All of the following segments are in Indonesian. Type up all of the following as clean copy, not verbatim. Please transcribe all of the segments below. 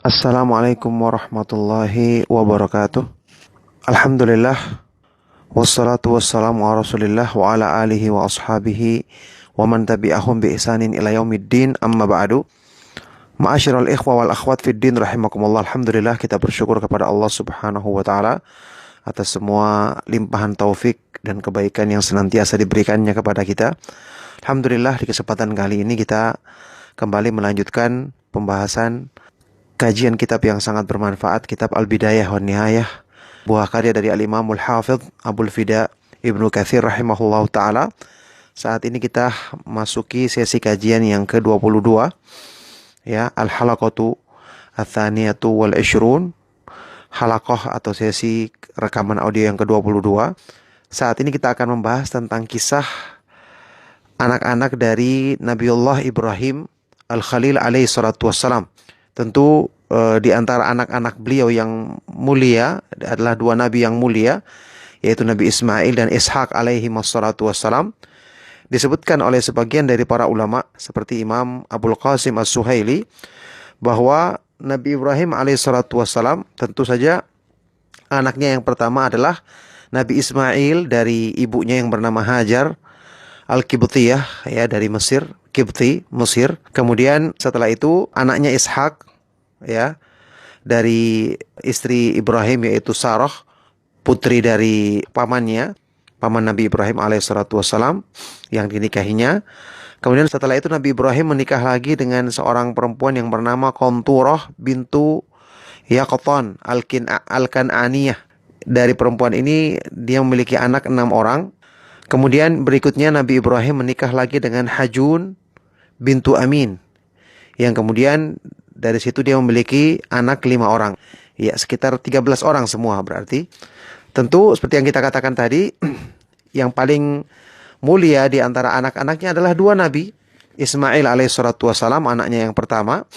Assalamualaikum warahmatullahi wabarakatuh. Alhamdulillah. Wassalatu wassalamu ala rasulillah wa ala alihi wa ashabihi wa man tabi'ahum bi ihsanin ila yaumiddin, amma ba'du. Ma'asyiral ikhwa wal akhwat fid din rahimakumullah. Alhamdulillah, kita bersyukur kepada Allah Subhanahu wa taala atas semua limpahan taufik dan kebaikan yang senantiasa diberikannya kepada kita. Alhamdulillah, di kesempatan kali ini kita kembali melanjutkan pembahasan kajian kitab yang sangat bermanfaat, kitab Al-Bidayah wan Nihayah, buah karya dari Al-Imamul Hafidh Abul Fida Ibnu Katsir rahimahullahu taala. Saat ini kita masuki sesi kajian yang ke-22, ya, Al-Halaqatu Ats-Tsaniyatu wal 20, halaqah atau sesi rekaman audio yang ke-22. Saat ini kita akan membahas tentang kisah anak-anak dari Nabiullah Ibrahim Al-Khalil alaihi salatu wassalam. Tentu di antara anak-anak beliau yang mulia adalah dua nabi yang mulia, yaitu Nabi Ismail dan Ishak alaihi wassalatu wassalam. Disebutkan oleh sebagian dari para ulama seperti Imam Abul Qasim As-Suhaili bahwa Nabi Ibrahim alaihi salatu wassalam tentu saja anaknya yang pertama adalah Nabi Ismail dari ibunya yang bernama Hajar Al-Qibtiyah, ya, dari Mesir, Qibti, Mesir. Kemudian setelah itu anaknya Ishak, ya, dari istri Ibrahim yaitu Sarah, putri dari paman Nabi Ibrahim alaihissalatu wassalam yang dinikahinya. Kemudian setelah itu Nabi Ibrahim menikah lagi dengan seorang perempuan yang bernama Qanturah bintu Yaqtan Al-Kan'aniyah. Dari perempuan ini dia memiliki anak 6 orang. Kemudian berikutnya Nabi Ibrahim menikah lagi dengan Hajun bintu Amin, yang kemudian dari situ dia memiliki anak 5 orang. Ya, sekitar 13 orang semua berarti. Tentu seperti yang kita katakan tadi, yang paling mulia di antara anak-anaknya adalah dua nabi. Ismail alaihissalatu wassalam, anaknya yang pertama,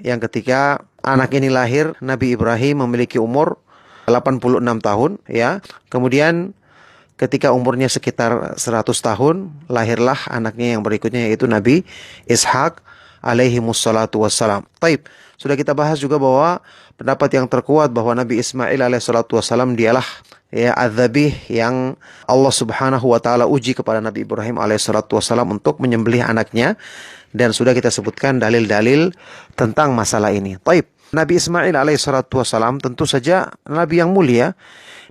yang ketika anak ini lahir, Nabi Ibrahim memiliki umur 86 tahun, ya. Kemudian ketika umurnya sekitar 100 tahun, lahirlah anaknya yang berikutnya yaitu Nabi Ishak alaihi wassalatu wassalam. Taib, sudah kita bahas juga bahwa pendapat yang terkuat bahwa Nabi Ismail alaihi salatu wassalam dialah, ya, adzabih yang Allah Subhanahu wa taala uji kepada Nabi Ibrahim alaihi salatu wassalam untuk menyembelih anaknya, dan sudah kita sebutkan dalil-dalil tentang masalah ini. Taib, Nabi Ismail alaihi salatu wassalam tentu saja nabi yang mulia,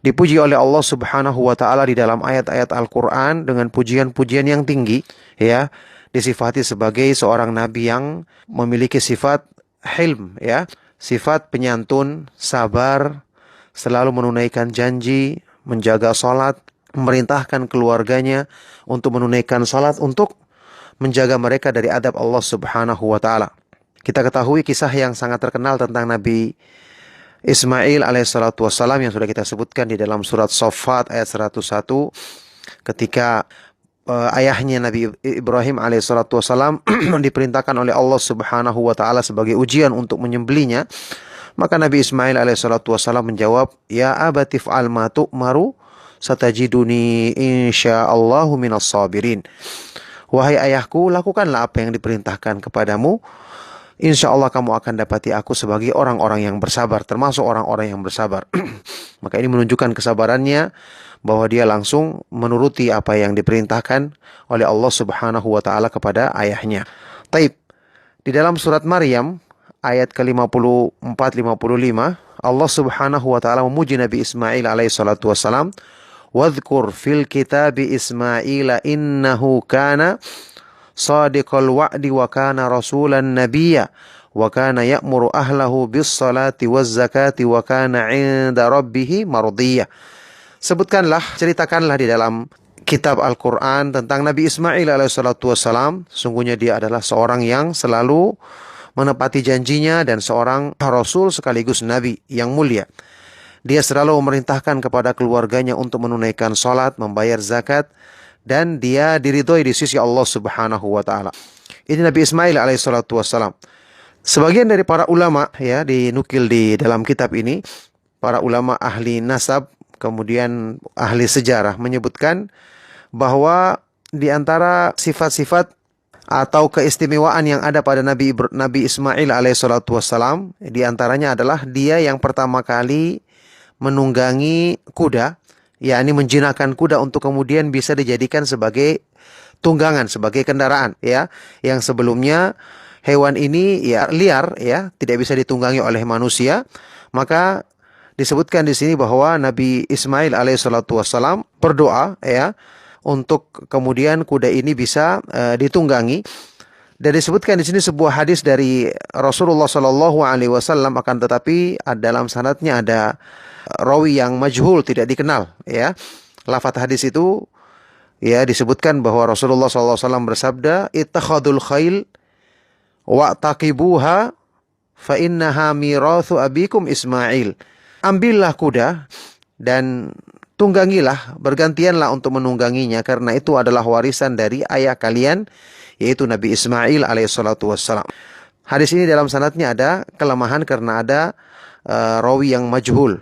dipuji oleh Allah Subhanahu wa taala di dalam ayat-ayat Al-Qur'an dengan pujian-pujian yang tinggi, ya. Disifati sebagai seorang nabi yang memiliki sifat hilm, ya, sifat penyantun, sabar, selalu menunaikan janji, menjaga salat, memerintahkan keluarganya untuk menunaikan salat, untuk menjaga mereka dari adab Allah Subhanahu wa taala. Kita ketahui kisah yang sangat terkenal tentang Nabi Ismail alaihissalatu wassalam yang sudah kita sebutkan di dalam surat Shaffat ayat 101, ketika ayahnya Nabi Ibrahim alaihissalatu wassalam diperintahkan oleh Allah Subhanahu wa taala sebagai ujian untuk menyembelihnya. Maka Nabi Ismail alaihissalatu wassalam menjawab, "Ya abati fa'al ma tu'maru, satajiduni insyaallahu minas sabirin." Wahai ayahku, lakukanlah apa yang diperintahkan kepadamu. Insya Allah kamu akan dapati aku sebagai orang-orang yang bersabar, termasuk orang-orang yang bersabar. Maka ini menunjukkan kesabarannya, bahwa dia langsung menuruti apa yang diperintahkan oleh Allah Subhanahu wa taala kepada ayahnya. Taib, di dalam surat Maryam ayat ke-54-55, Allah Subhanahu wa taala memuji Nabi Ismail alaihi salatu wassalam, "Wadhkur fil kitabi Ismaila innahu kana Sadiqal wa'di wa kana rasulan nabiyya wa kana ya'muru ahlahu bis salati waz zakati wa kana 'inda rabbih mardiyya." Sebutkanlah, ceritakanlah di dalam kitab Al-Qur'an tentang Nabi Ismail alaihissalatu wassalam. Sungguhnya dia adalah seorang yang selalu menepati janjinya dan seorang rasul sekaligus nabi yang mulia. Dia selalu memerintahkan kepada keluarganya untuk menunaikan salat, membayar zakat, dan dia diridhoi di sisi Allah Subhanahu wa taala. Ini Nabi Ismail alaihissalatu wassalam. Sebagian dari para ulama, ya, dinukil di dalam kitab ini, para ulama ahli nasab, kemudian ahli sejarah menyebutkan bahwa di antara sifat-sifat atau keistimewaan yang ada pada Nabi Ismail alaihissalatu wassalam, di antaranya adalah dia yang pertama kali menunggangi kuda, yakni menjinakkan kuda untuk kemudian bisa dijadikan sebagai tunggangan, sebagai kendaraan, ya. Yang sebelumnya hewan ini ya liar, ya, tidak bisa ditunggangi oleh manusia. Maka disebutkan di sini bahwa Nabi Ismail alaihissalatu wassalam berdoa, ya, untuk kemudian kuda ini bisa ditunggangi. Dan disebutkan di sini sebuah hadis dari Rasulullah Shallallahu Alaihi Wasallam, akan tetapi dalam sanadnya ada rawi yang majhul, tidak dikenal, ya. Lafaz hadis itu, ya, disebutkan bahwa Rasulullah Shallallahu Alaihi Wasallam bersabda, ittakhadul khail wa taqibuha fa innaha mirathu abikum Ismail. Ambillah kuda dan tunggangilah, bergantianlah untuk menungganginya, karena itu adalah warisan dari ayah kalian, yaitu Nabi Ismail alaihissalatu wassalam. Hadis ini dalam sanadnya ada kelemahan karena ada rawi yang majhul.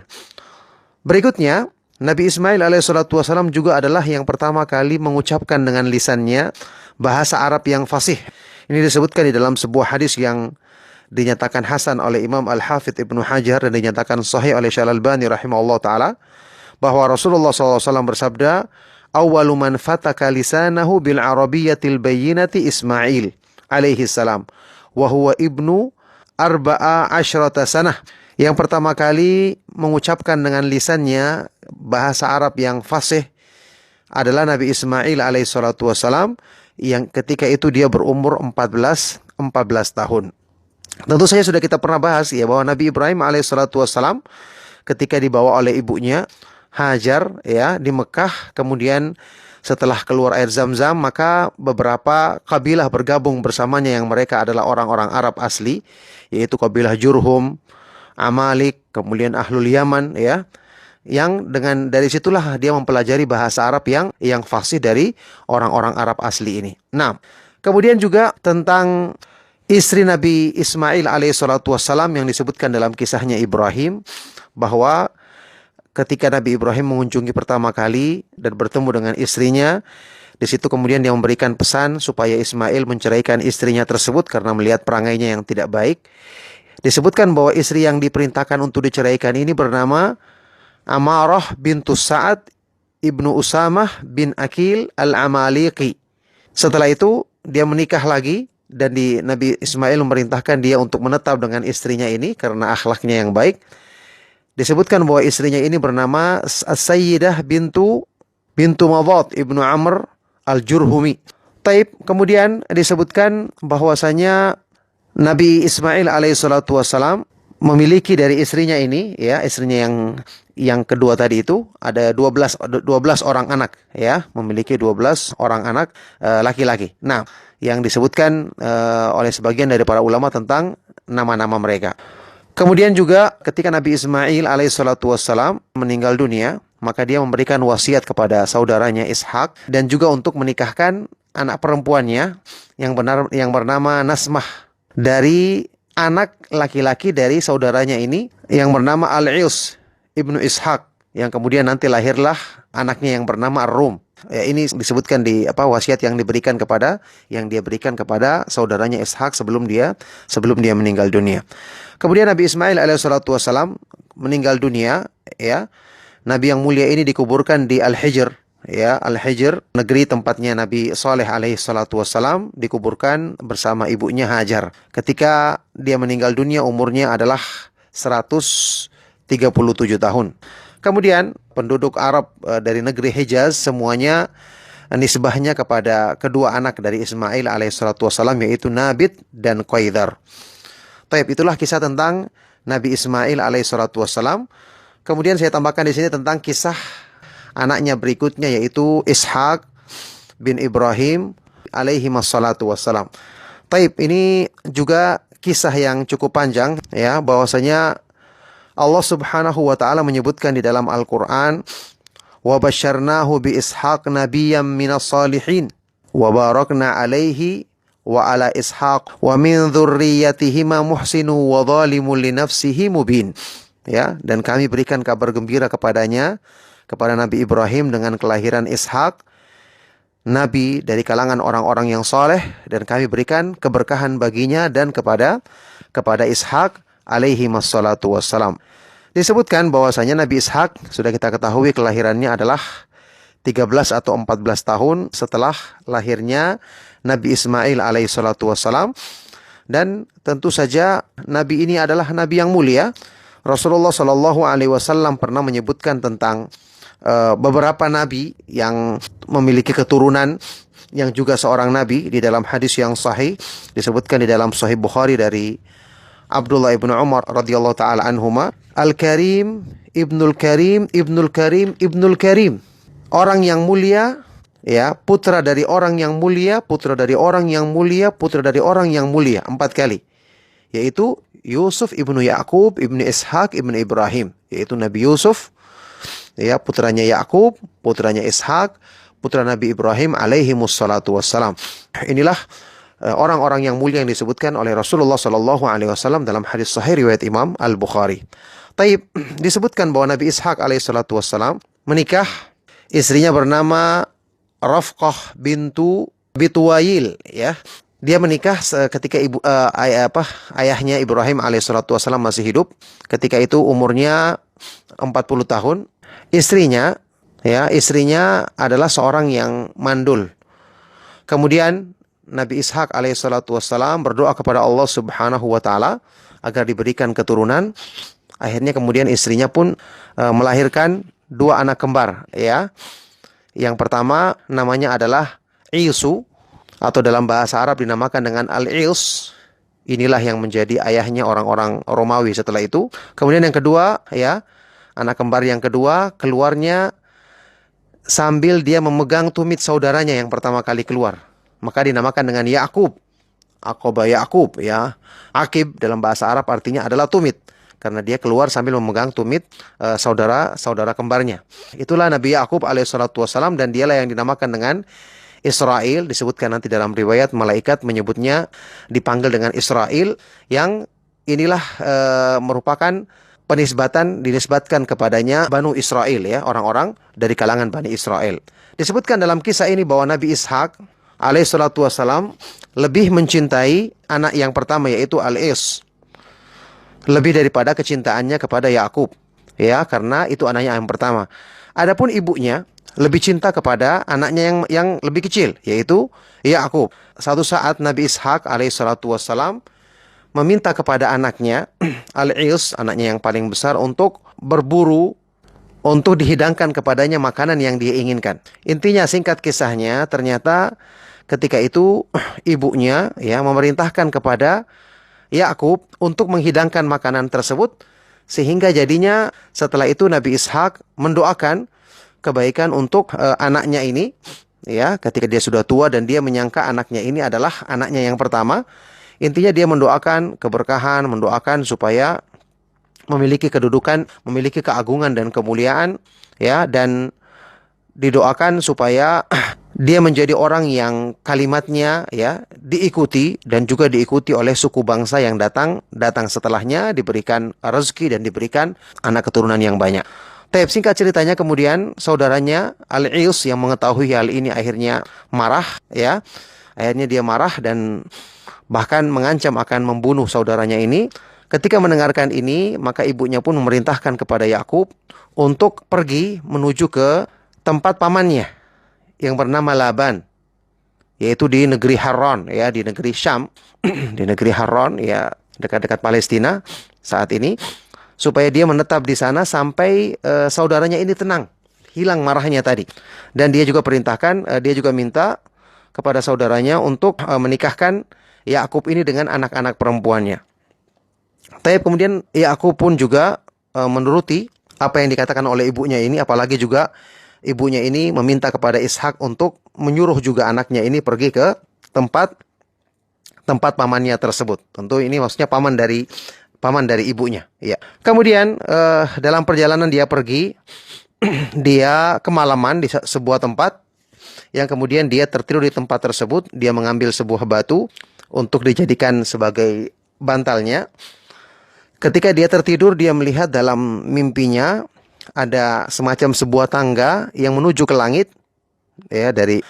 Berikutnya, Nabi Ismail alaihissalatu wassalam juga adalah yang pertama kali mengucapkan dengan lisannya bahasa Arab yang fasih. Ini disebutkan di dalam sebuah hadis yang dinyatakan hasan oleh Imam Al-Hafidh Ibnu Hajar dan dinyatakan sahih oleh Syekh Al-Albani rahimahullah ta'ala, bahwa Rasulullah SAW bersabda, awwalu man fataka lisanahu bil arabiyyatil bayyinati Ismail alaihi salam wa huwa ibnu arba'a asyrata sanah. Yang pertama kali mengucapkan dengan lisannya bahasa Arab yang fasih adalah Nabi Ismail alaihi salatu wassalam, yang ketika itu dia berumur 14 tahun. Tentu saja sudah kita pernah bahas, ya, bahwa Nabi Ibrahim alaihi salatu wassalam ketika dibawa oleh ibunya Hajar, ya, di Mekah, kemudian setelah keluar air Zam-Zam, maka beberapa kabilah bergabung bersamanya yang mereka adalah orang-orang Arab asli, yaitu kabilah Jurhum, Amalik, kemudian Ahlul Yaman, ya, yang dengan dari situlah dia mempelajari bahasa Arab yang fasih dari orang-orang Arab asli ini. Nah, kemudian juga tentang istri Nabi Ismail alaihissalatu wassalam yang disebutkan dalam kisahnya Ibrahim, bahwa ketika Nabi Ibrahim mengunjungi pertama kali dan bertemu dengan istrinya, di situ kemudian dia memberikan pesan supaya Ismail menceraikan istrinya tersebut karena melihat perangainya yang tidak baik. Disebutkan bahwa istri yang diperintahkan untuk diceraikan ini bernama Amarah bintu Sa'ad ibnu Usamah bin Akil al-Amaliki. Setelah itu dia menikah lagi, dan Nabi Ismail memerintahkan dia untuk menetap dengan istrinya ini karena akhlaknya yang baik. Disebutkan bahwa istrinya ini bernama As-Sayyidah bintu Madad ibnu Amr al-Jurhumi. Taib, kemudian disebutkan bahwasanya Nabi Ismail alaihissalatu wassalam memiliki dari istrinya ini, ya, istrinya yang kedua tadi itu ada 12 orang anak, ya, memiliki 12 orang anak laki-laki. Nah, yang disebutkan oleh sebagian dari para ulama tentang nama-nama mereka. Kemudian juga ketika Nabi Ismail alaihissalatu wassalam meninggal dunia, maka dia memberikan wasiat kepada saudaranya Ishak dan juga untuk menikahkan anak perempuannya yang bernama Nasmah dari anak laki-laki dari saudaranya ini yang bernama Al-Ius ibnu Ishak, yang kemudian nanti lahirlah anaknya yang bernama Ar-Rum. Ya, ini disebutkan di wasiat yang dia berikan kepada saudaranya Ishak sebelum dia meninggal dunia. Kemudian Nabi Ismail alaihissalatu wassalam meninggal dunia, ya. Nabi yang mulia ini dikuburkan di Al-Hijr, ya, Al-Hijr, negeri tempatnya Nabi Saleh alaihissalatu wassalam, dikuburkan bersama ibunya Hajar. Ketika dia meninggal dunia umurnya adalah 137 tahun. Kemudian penduduk Arab dari negeri Hijaz semuanya nisbahnya kepada kedua anak dari Ismail alaihissalatu wassalam, yaitu Nabit dan Qaidar. Taib, itulah kisah tentang Nabi Ismail alaihissalatu wassalam. Kemudian saya tambahkan di sini tentang kisah anaknya berikutnya, yaitu Ishak bin Ibrahim alaihi wassalatu wassalam. Taib, ini juga kisah yang cukup panjang, ya, bahwasanya Allah Subhanahu wa taala menyebutkan di dalam Al-Qur'an, wa basyarnahu bi Ishaq nabiyyam minas salihin wa barakna alaihi wa ala Ishaq wa min dzurriyyatihima muhsinu wa zalimun li nafsihi mubin. Ya, dan kami berikan kabar gembira kepada Nabi Ibrahim dengan kelahiran Ishak, nabi dari kalangan orang-orang yang soleh, dan kami berikan keberkahan baginya dan kepada Ishak alaihi wassalatu wassalam. Disebutkan bahwasanya Nabi Ishak sudah kita ketahui kelahirannya adalah 13 atau 14 tahun setelah lahirnya Nabi Ismail alaihi salatu wassalam. Dan tentu saja Nabi ini adalah Nabi yang mulia. Rasulullah Shallallahu Alaihi Wasallam pernah menyebutkan tentang beberapa Nabi yang memiliki keturunan yang juga seorang Nabi di dalam hadis yang sahih. Disebutkan di dalam Sahih Bukhari dari Abdullah ibnu Umar radhiyallahu taala anhuma, Al-Karim, Ibnul Karim, Ibnul Karim, Ibnul Karim. Orang yang mulia, ya, putra dari orang yang mulia, putra dari orang yang mulia, putra dari orang yang mulia, 4 kali. Yaitu Yusuf ibnu Yakub, ibnu Ishak, ibnu Ibrahim. Yaitu Nabi Yusuf, ya, putranya Yakub, putranya Ishak, putra Nabi Ibrahim alaihi wassalatu wassalam. Inilah orang-orang yang mulia yang disebutkan oleh Rasulullah Shallallahu Alaihi Wasallam dalam hadis sahih riwayat Imam Al-Bukhari. Taib, disebutkan bahwa Nabi Ishak alaihi salatu wassalam menikah, istrinya bernama Rafqah bintu Bituwail, ya. Dia menikah ketika ayahnya Ibrahim alaihissalatu wassalam masih hidup. Ketika itu umurnya 40 tahun. Istrinya adalah seorang yang mandul. Kemudian Nabi Ishak alaihissalatu wassalam berdoa kepada Allah Subhanahu wa taala agar diberikan keturunan. Akhirnya kemudian istrinya pun melahirkan 2 anak kembar, ya. Yang pertama namanya adalah Isu, atau dalam bahasa Arab dinamakan dengan Al-Ils. Inilah yang menjadi ayahnya orang-orang Romawi setelah itu. Kemudian yang kedua, ya, anak kembar yang kedua keluarnya sambil dia memegang tumit saudaranya yang pertama kali keluar. Maka dinamakan dengan Yakub. Aqaba Yakub, ya. Akib dalam bahasa Arab artinya adalah tumit, karena dia keluar sambil memegang tumit saudara kembarnya. Itulah Nabi Yakub alaihissalatu wassalam, dan dialah yang dinamakan dengan Israel. Disebutkan nanti dalam riwayat malaikat menyebutnya, dipanggil dengan Israel, yang inilah merupakan dinisbatkan kepadanya Banu Israel, ya, orang-orang dari kalangan Bani Israel. Disebutkan dalam kisah ini bahwa Nabi Ishak alaihissalatu wassalam lebih mencintai anak yang pertama, yaitu Al-Is, lebih daripada kecintaannya kepada Yakub, ya, karena itu anaknya yang pertama. Adapun ibunya lebih cinta kepada anaknya yang lebih kecil, yaitu Yakub. Suatu saat Nabi Ishak alaihissalatu wassalam meminta kepada anaknya Al-Is, anaknya yang paling besar, untuk berburu, untuk dihidangkan kepadanya makanan yang dia inginkan. Intinya, singkat kisahnya, ternyata ketika itu ibunya, ya, memerintahkan kepada Yakub untuk menghidangkan makanan tersebut, sehingga jadinya setelah itu Nabi Ishak mendoakan kebaikan untuk anaknya ini, ya, ketika dia sudah tua dan dia menyangka anaknya ini adalah anaknya yang pertama. Intinya dia mendoakan keberkahan, mendoakan supaya memiliki kedudukan, memiliki keagungan dan kemuliaan, ya, dan didoakan supaya dia menjadi orang yang kalimatnya, ya, diikuti dan juga diikuti oleh suku bangsa yang datang setelahnya, diberikan rezeki dan diberikan anak keturunan yang banyak. Tapi singkat ceritanya, kemudian saudaranya Al-Is yang mengetahui hal ini akhirnya marah, ya. Akhirnya dia marah dan bahkan mengancam akan membunuh saudaranya ini. Ketika mendengarkan ini, maka ibunya pun memerintahkan kepada Yakub untuk pergi menuju ke tempat pamannya yang bernama Laban, yaitu di negeri Haran, ya, di negeri Syam, di negeri Haran, ya, dekat-dekat Palestina saat ini, supaya dia menetap di sana sampai saudaranya ini tenang, hilang marahnya tadi. Dan dia juga dia juga minta kepada saudaranya untuk menikahkan Yakub ini dengan anak-anak perempuannya. Tapi kemudian Yakub pun juga menuruti apa yang dikatakan oleh ibunya ini, apalagi juga ibunya ini meminta kepada Ishak untuk menyuruh juga anaknya ini pergi ke tempat pamannya tersebut. Tentu ini maksudnya paman dari ibunya, ya. Kemudian dalam perjalanan dia pergi, dia kemalaman di sebuah tempat, yang kemudian dia tertidur di tempat tersebut. Dia mengambil sebuah batu untuk dijadikan sebagai bantalnya. Ketika dia tertidur, dia melihat dalam mimpinya ada semacam sebuah tangga yang menuju ke langit, ya, dari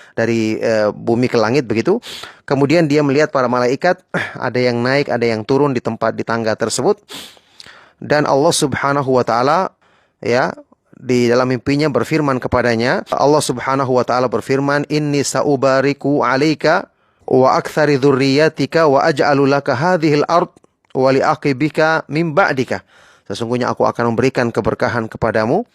bumi ke langit begitu. Kemudian dia melihat para malaikat, ada yang naik, ada yang turun di tangga tersebut. Dan Allah Subhanahu wa taala, ya, di dalam mimpinya berfirman kepadanya, Allah Subhanahu wa taala berfirman, "Inni sa'ubariku 'alaika wa aktsari dzurriyyatika wa aj'alu laka hadhil ard wa li'aqibika min ba'dika." Sesungguhnya aku akan memberikan keberkahan kepadamu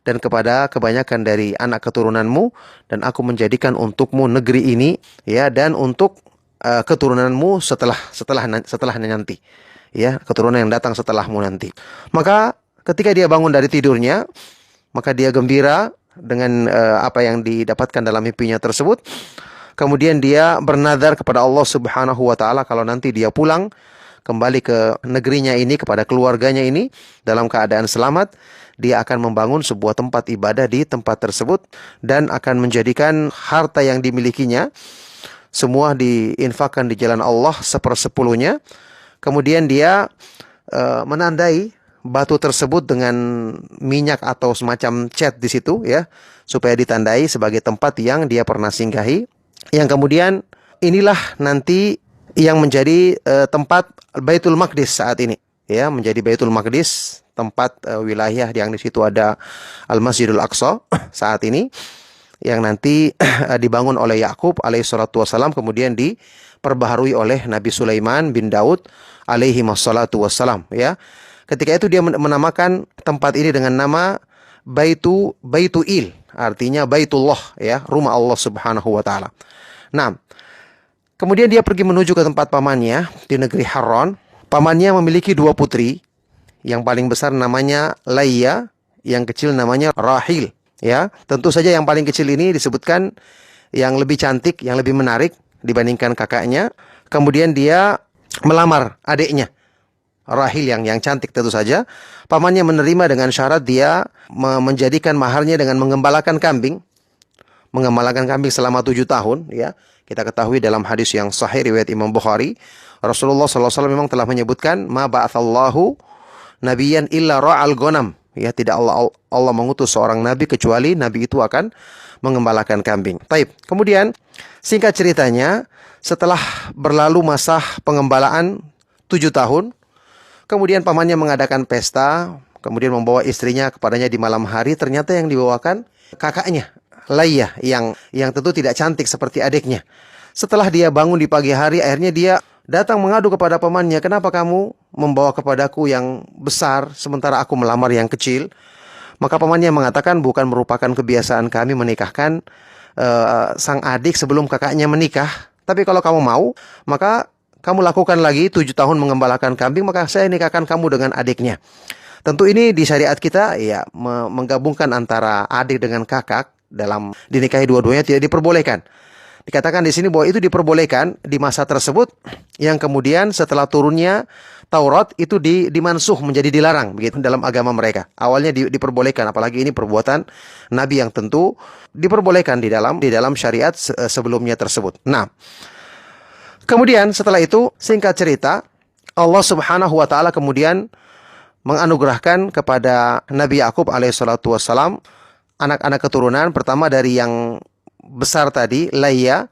dan kepada kebanyakan dari anak keturunanmu, dan aku menjadikan untukmu negeri ini, ya, dan untuk keturunanmu setelahnya nanti. Ya, keturunan yang datang setelahmu nanti. Maka ketika dia bangun dari tidurnya, maka dia gembira dengan apa yang didapatkan dalam mimpinya tersebut. Kemudian dia bernazar kepada Allah Subhanahu wa taala kalau nanti dia pulang kembali ke negerinya ini, kepada keluarganya ini dalam keadaan selamat, dia akan membangun sebuah tempat ibadah di tempat tersebut dan akan menjadikan harta yang dimilikinya semua diinfakkan di jalan Allah 1/10-nya. Kemudian dia menandai batu tersebut dengan minyak atau semacam cat di situ, ya, supaya ditandai sebagai tempat yang dia pernah singgahi. Yang kemudian inilah nanti yang menjadi tempat Baitul Maqdis saat ini, ya, menjadi Baitul Maqdis, tempat wilayah yang di situ ada Al-Masjidul Aqsa saat ini, yang nanti dibangun oleh Yakub alaihissalatu wassalam, kemudian diperbaharui oleh Nabi Sulaiman bin Daud alaihi wassalatu wassalam, ya. Ketika itu dia menamakan tempat ini dengan nama Baitul, artinya Baitullah, ya, rumah Allah Subhanahu wa taala. Nah, kemudian dia pergi menuju ke tempat pamannya di negeri Harran. Pamannya memiliki 2 putri. Yang paling besar namanya Laia, yang kecil namanya Rahil, ya. Tentu saja yang paling kecil ini disebutkan yang lebih cantik, yang lebih menarik dibandingkan kakaknya. Kemudian dia melamar adiknya Rahil yang cantik tentu saja. Pamannya menerima dengan syarat dia menjadikan maharnya dengan menggembalakan kambing selama 7 tahun, ya. Kita ketahui dalam hadis yang sahih riwayat Imam Bukhari, Rasulullah SAW memang telah menyebutkan, ma ba'athallahu nabiyan illa ra'al ghanam, ya, tidak Allah mengutus seorang nabi kecuali nabi itu akan mengembalakan kambing. Taib. Kemudian singkat ceritanya, setelah berlalu masa pengembalaan 7 tahun, kemudian pamannya mengadakan pesta, kemudian membawa istrinya kepadanya di malam hari. Ternyata yang dibawakan kakaknya, Laia, yang tentu tidak cantik seperti adiknya. Setelah dia bangun di pagi hari, akhirnya dia datang mengadu kepada pamannya, kenapa kamu membawa kepadaku yang besar sementara aku melamar yang kecil? Maka pamannya mengatakan, bukan merupakan kebiasaan kami menikahkan sang adik sebelum kakaknya menikah. Tapi kalau kamu mau, maka kamu lakukan lagi 7 tahun mengembalakan kambing, maka saya nikahkan kamu dengan adiknya. Tentu ini di syariat kita, ya, menggabungkan antara adik dengan kakak dalam dinikahi dua-duanya tidak diperbolehkan. Dikatakan di sini bahwa itu diperbolehkan di masa tersebut, yang kemudian setelah turunnya Taurat itu dimansuh menjadi dilarang begitu dalam agama mereka. Awalnya diperbolehkan, apalagi ini perbuatan nabi yang tentu diperbolehkan di dalam syariat sebelumnya tersebut. Nah, kemudian setelah itu singkat cerita, Allah Subhanahu wa taala kemudian menganugerahkan kepada Nabi Yakub alaihissalatu wassalam anak-anak keturunan. Pertama dari yang besar tadi, Laia,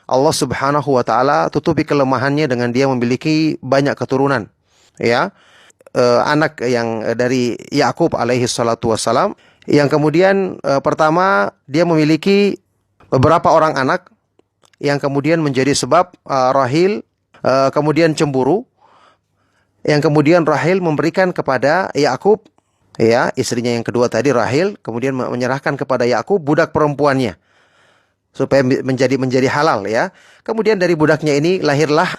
Allah Subhanahu wa taala tutupi kelemahannya dengan dia memiliki banyak keturunan, ya. Anak yang dari Yakub alaihi salatu wassalam, yang kemudian pertama dia memiliki beberapa orang anak yang kemudian menjadi sebab Rahil kemudian cemburu, yang kemudian Rahil memberikan kepada Yakub, ya, istrinya yang kedua tadi Rahil, kemudian menyerahkan kepada Yakub budak perempuannya supaya menjadi halal, ya. Kemudian dari budaknya ini lahirlah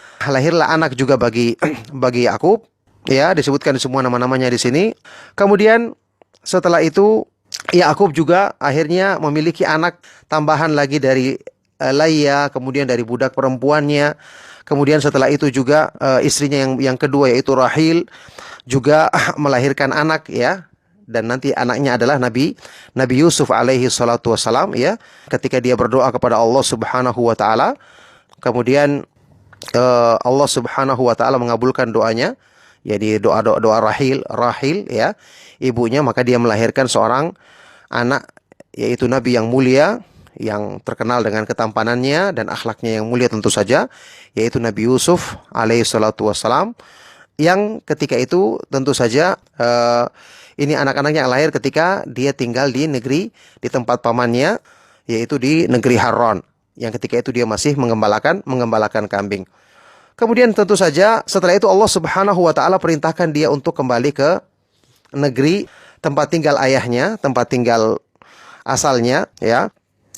anak juga bagi Yakub, ya, disebutkan semua nama-namanya di sini. Kemudian setelah itu Yakub juga akhirnya memiliki anak tambahan lagi dari Laia, kemudian dari budak perempuannya. Kemudian setelah itu juga istrinya yang kedua yaitu Rahil juga melahirkan anak, ya. Dan nanti anaknya adalah Nabi Yusuf alaihi salatu wassalam, ya. Ketika dia berdoa kepada Allah Subhanahu wa taala, kemudian Allah Subhanahu wa taala mengabulkan doanya, jadi doa Rahil, ya, ibunya, maka dia melahirkan seorang anak yaitu nabi yang mulia, yang terkenal dengan ketampanannya dan akhlaknya yang mulia tentu saja, yaitu Nabi Yusuf alaihi salatu wassalam, yang ketika itu tentu saja ini anak-anaknya yang lahir ketika dia tinggal di negeri, di tempat pamannya, yaitu di negeri Haran, yang ketika itu dia masih mengembalakan kambing. Kemudian tentu saja setelah itu Allah Subhanahu wa taala perintahkan dia untuk kembali ke negeri tempat tinggal ayahnya, tempat tinggal asalnya, ya.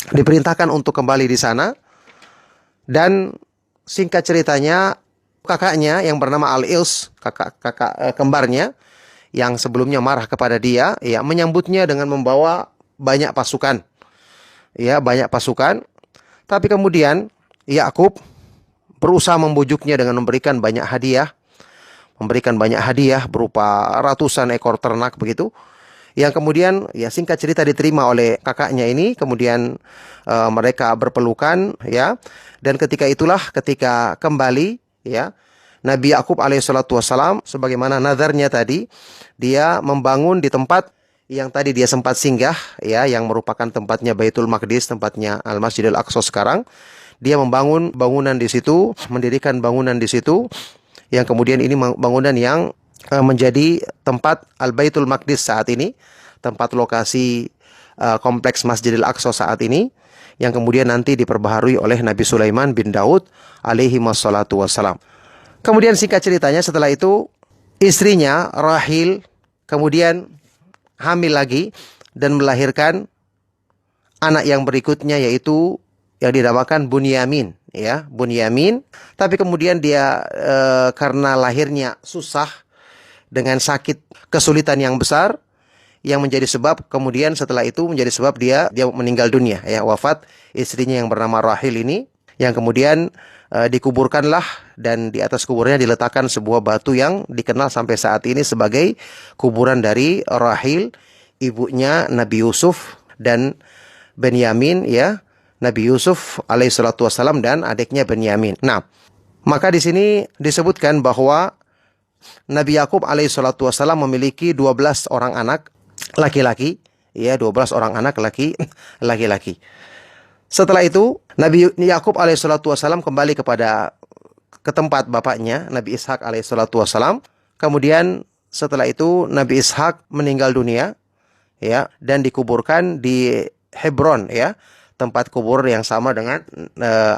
Diperintahkan untuk kembali di sana. Dan singkat ceritanya, kakaknya yang bernama Al-Ils, kakak kembarnya yang sebelumnya marah kepada dia, ya, menyambutnya dengan membawa banyak pasukan. Ya, banyak pasukan. Tapi kemudian Yakub berusaha membujuknya dengan memberikan banyak hadiah berupa ratusan ekor ternak begitu, yang kemudian ya singkat cerita diterima oleh kakaknya ini. Kemudian mereka berpelukan, ya, dan ketika kembali, ya, Nabi Yakub alaihissalatu wassalam sebagaimana nazarnya tadi, dia membangun di tempat yang tadi dia sempat singgah, ya, yang merupakan tempatnya Baitul Maqdis, tempatnya Al-Masjidil Aqsa sekarang. Dia membangun bangunan di situ, mendirikan bangunan di situ, yang kemudian ini bangunan yang menjadi tempat Al-Baitul Maqdis saat ini, tempat lokasi kompleks Masjidil Aqsa saat ini, yang kemudian nanti diperbaharui oleh Nabi Sulaiman bin Daud alaihi wassalatu wassalam. Kemudian singkat ceritanya setelah itu istrinya Rahil kemudian hamil lagi dan melahirkan anak yang berikutnya, yaitu yang dinamakan Bunyamin, ya, Bunyamin. Tapi kemudian dia karena lahirnya susah dengan sakit kesulitan yang besar, yang menjadi sebab kemudian setelah itu menjadi sebab dia meninggal dunia, ya, wafat istrinya yang bernama Rahil ini, yang kemudian dikuburkanlah, dan di atas kuburnya diletakkan sebuah batu yang dikenal sampai saat ini sebagai kuburan dari Rahil, ibunya Nabi Yusuf, dan Benyamin, ya, Nabi Yusuf alaihissalatu wassalam dan adiknya Benyamin. Nah, maka di sini disebutkan bahwa Nabi Yakub alaihissalatu wassalam memiliki 12 orang anak laki-laki, ya, 12 orang anak laki-laki. Setelah itu Nabi Yakub alaihissalatu wassalam kembali ke tempat bapaknya Nabi Ishak alaihissalatu wassalam. Kemudian setelah itu Nabi Ishak meninggal dunia, ya, dan dikuburkan di Hebron, ya, tempat kubur yang sama dengan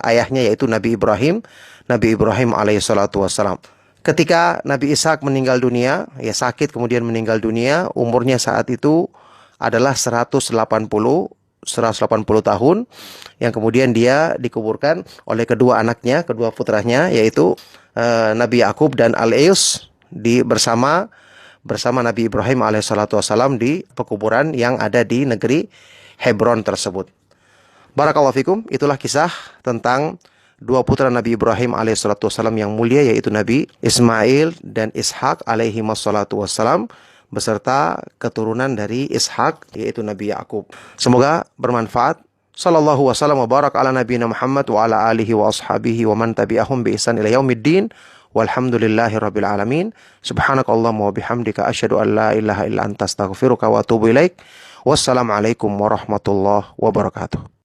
ayahnya, yaitu Nabi Ibrahim alaihissalatu wassalam. Ketika Nabi Ishak meninggal dunia, ya, sakit kemudian meninggal dunia, umurnya saat itu adalah 180 tahun, yang kemudian dia dikuburkan oleh kedua putranya, yaitu Nabi Yakub dan Al-Is bersama Nabi Ibrahim alaihissalatu wassalam di pekuburan yang ada di negeri Hebron tersebut. Barakallahu fikum, itulah kisah tentang dua putra Nabi Ibrahim alaihissalatu wassalam yang mulia, yaitu Nabi Ismail dan Ishak alaihi wassalatu wassalam, beserta keturunan dari Ishak, yaitu Nabi Yakub. Semoga bermanfaat. Sallallahu wasallam wa barak ala nabiyina Muhammad wa ala alihi wa ashabihi wa man tabi'ahum bi ihsan ila yaumiddin. Walhamdulillahi rabbil alamin. Subhanakallahumma wa bihamdika asyhadu an la ilaha illa anta astaghfiruka wa atubu ilaik. Wassalamualaikum warahmatullahi wabarakatuh.